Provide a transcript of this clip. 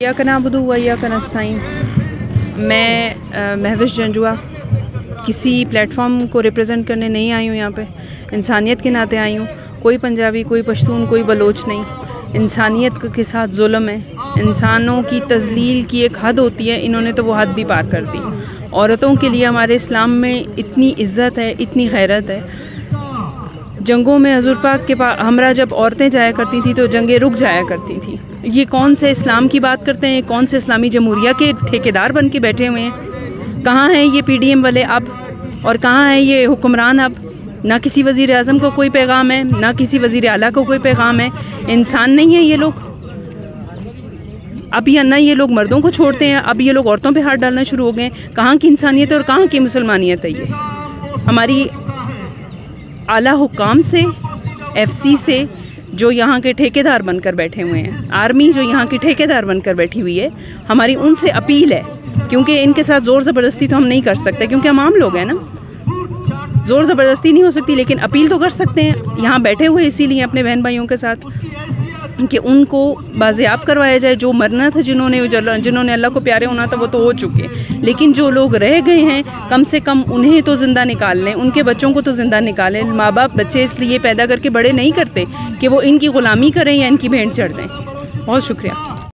इय्याका नअबुदु व इय्याका नस्तईन। मैं महविश जंजुआ किसी प्लेटफॉर्म को रिप्रेजेंट करने नहीं आई हूँ। यहाँ पे इंसानियत के नाते आई हूँ। कोई पंजाबी, कोई पश्तून, कोई बलोच नहीं। इंसानियत के साथ जुल्म है। इंसानों की तज़लील की एक हद होती है, इन्होंने तो वो हद भी पार कर दी। औरतों के लिए हमारे इस्लाम में इतनी इज़्ज़त है, इतनी गैरत है। जंगों में हजूर पाक के पास हमरा जब औरतें जाया करती थी तो जंगें रुक जाया करती थी। ये कौन से इस्लाम की बात करते हैं? कौन से इस्लामी जमहूरिया के ठेकेदार बन के बैठे हुए हैं? कहाँ हैं ये PDM वाले अब, और कहाँ हैं ये हुक्मरान अब? ना किसी वज़ीर आज़म को कोई पैगाम है, ना किसी वज़ीर आला को कोई पैगाम है। इंसान नहीं है ये लोग। अब या ना ये लोग मर्दों को छोड़ते हैं, अब ये लोग औरतों पे हाथ डालना शुरू हो गए। कहाँ की इंसानियत है और कहाँ की मुसलमानियत है? ये हमारी आला हुक्काम से, FC से, जो यहाँ के ठेकेदार बनकर बैठे हुए हैं, आर्मी जो यहाँ की ठेकेदार बनकर बैठी हुई है, हमारी उनसे अपील है, क्योंकि इनके साथ ज़ोर ज़बरदस्ती तो हम नहीं कर सकते, क्योंकि हम आम लोग हैं ना। ज़ोर ज़बरदस्ती नहीं हो सकती, लेकिन अपील तो कर सकते हैं। यहाँ बैठे हुए इसीलिए अपने बहन भाइयों के साथ कि उनको बाज़ियाब करवाया जाए। जो मरना था, जिन्होंने अल्लाह को प्यारे होना था, वो तो हो चुके, लेकिन जो लोग रह गए हैं, कम से कम उन्हें तो ज़िंदा निकाल लें, उनके बच्चों को तो ज़िंदा निकालें। माँ बाप बच्चे इसलिए पैदा करके बड़े नहीं करते कि वो इनकी ग़ुलामी करें या इनकी भेंट चढ़ जाएं। बहुत शुक्रिया।